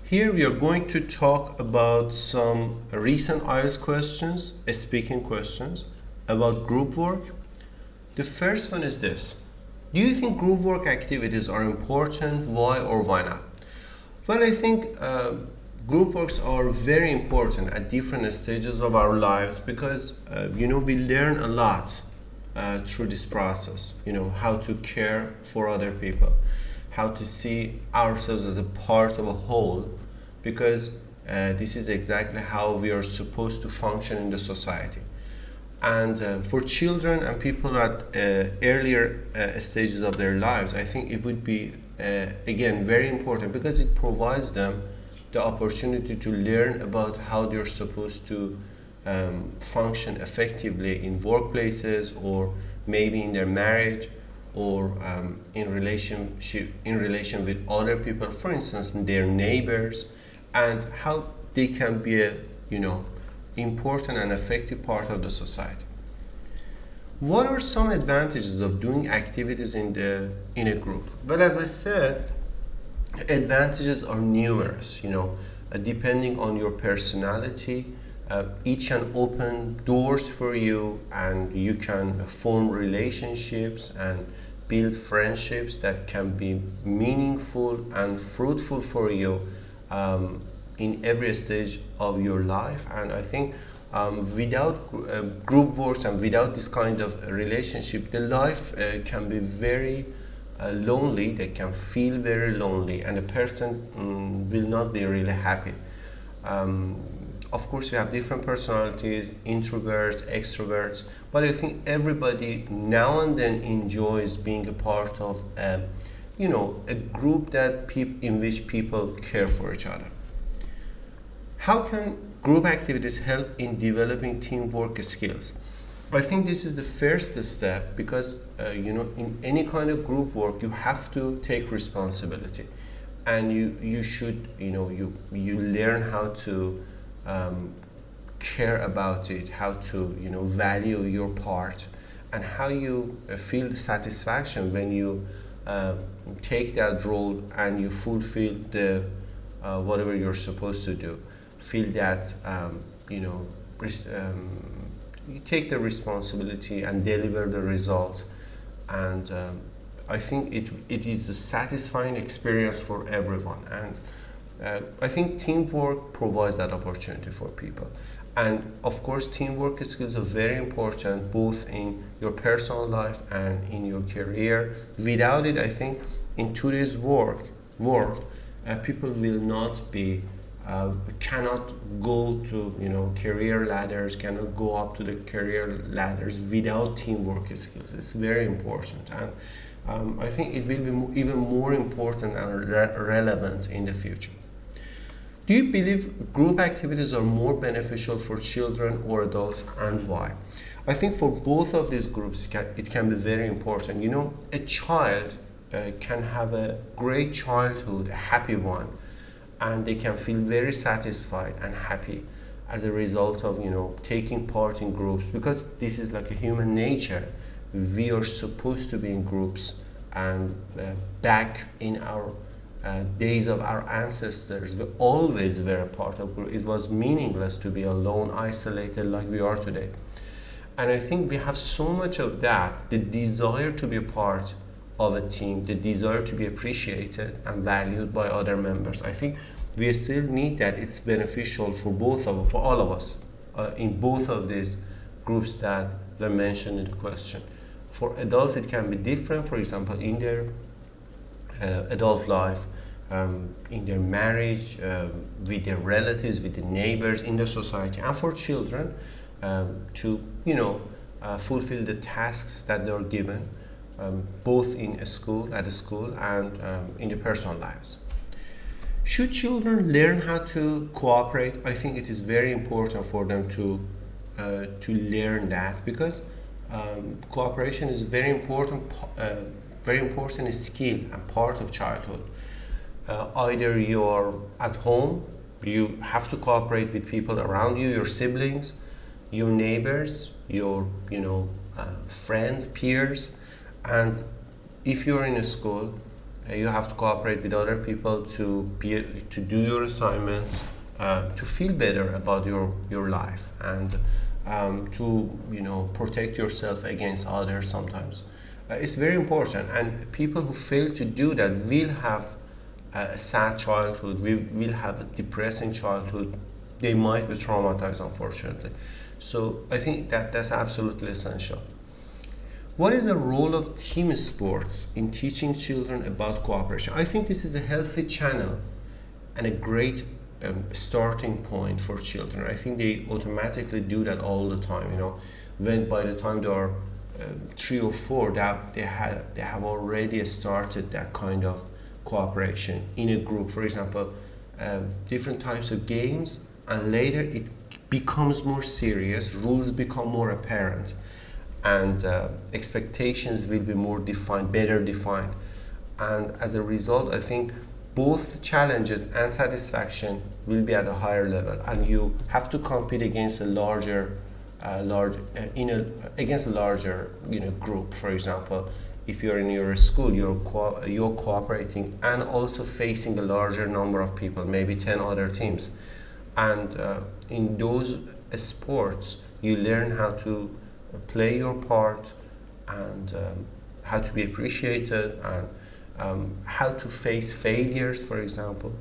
Here we are going to talk about some recent IELTS questions, speaking questions, about group work. The first one is this. Do you think group work activities are important? Why or why not? Well, I think group works are very important at different stages of our lives because, we learn a lot through this process. How to care for other people, how to see ourselves as a part of a whole, because this is exactly how we are supposed to function in the society. And for children and people at earlier stages of their lives, I think it would be, again, very important because it provides them the opportunity to learn about how they're supposed to function effectively in workplaces, or maybe in their marriage, or in relation with other people, for instance, their neighbors, and how they can be a important and effective part of the society. What are some advantages of doing activities in a group? Well, as I said, advantages are numerous. Depending on your personality, each can open doors for you, and you can form relationships and build friendships that can be meaningful and fruitful for you in every stage of your life. And I think without group works and without this kind of relationship, the life can be very lonely. They can feel very lonely, and a person will not be really happy. Of course, we have different personalities, introverts, extroverts, but I think everybody now and then enjoys being a part of a group in which people care for each other. How can group activities help in developing teamwork skills? I think this is the first step because, in any kind of group work, you have to take responsibility, and you should, you learn how to care about it, how to, value your part, and how you feel satisfaction when you take that role and you fulfill the whatever you're supposed to do. Feel that you take the responsibility and deliver the result, and I think it is a satisfying experience for everyone, and I think teamwork provides that opportunity for people. And of course, teamwork skills are very important both in your personal life and in your career. Without it, I think in today's world, people will not be cannot go to career ladders, cannot go up to the career ladders without teamwork skills. It's very important, and I think it will be even more important and relevant in the future. Do you believe group activities are more beneficial for children or adults, and why? I think for both of these groups, it can be very important. A child can have a great childhood, a happy one, and they can feel very satisfied and happy as a result of taking part in groups, because this is like a human nature. We are supposed to be in groups, and back in our days of our ancestors, we always were a part of group. It was meaningless to be alone, isolated like we are today. And I think we have so much of that, the desire to be a part of a team, the desire to be appreciated and valued by other members. I think we still need that. It's beneficial for all of us in both of these groups that were mentioned in the question. For adults, it can be different. For example, in their adult life, in their marriage, with their relatives, with the neighbors, in the society, and for children to fulfill the tasks that they are given, both at school and in their personal lives. Should children learn how to cooperate? I think it is very important for them to learn that, because cooperation is very important skill and part of childhood. Either you're at home, you have to cooperate with people around you, your siblings, your neighbors, your friends, peers, and if you're in a school, You have to cooperate with other people to do your assignments, to feel better about your life, and to protect yourself against others sometimes. It's very important, and people who fail to do that will have a sad childhood, will have a depressing childhood. They might be traumatized, unfortunately. So I think that's absolutely essential. What is the role of team sports in teaching children about cooperation? I think this is a healthy channel and a great starting point for children. I think they automatically do that all the time. When by the time they are 3 or 4, they have already started that kind of cooperation in a group. For example, different types of games, and later it becomes more serious. Rules become more apparent, and expectations will be more defined, better defined. And as a result, I think both challenges and satisfaction will be at a higher level, and you have to compete against a larger group. For example, if you're in your school, you're cooperating and also facing a larger number of people, maybe 10 other teams. And in those sports, you learn how to play your part, and how to be appreciated, and how to face failures, for example,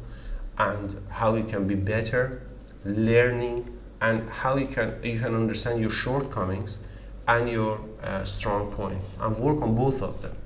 and how you can be better, learning, and how you can understand your shortcomings and your strong points, and work on both of them.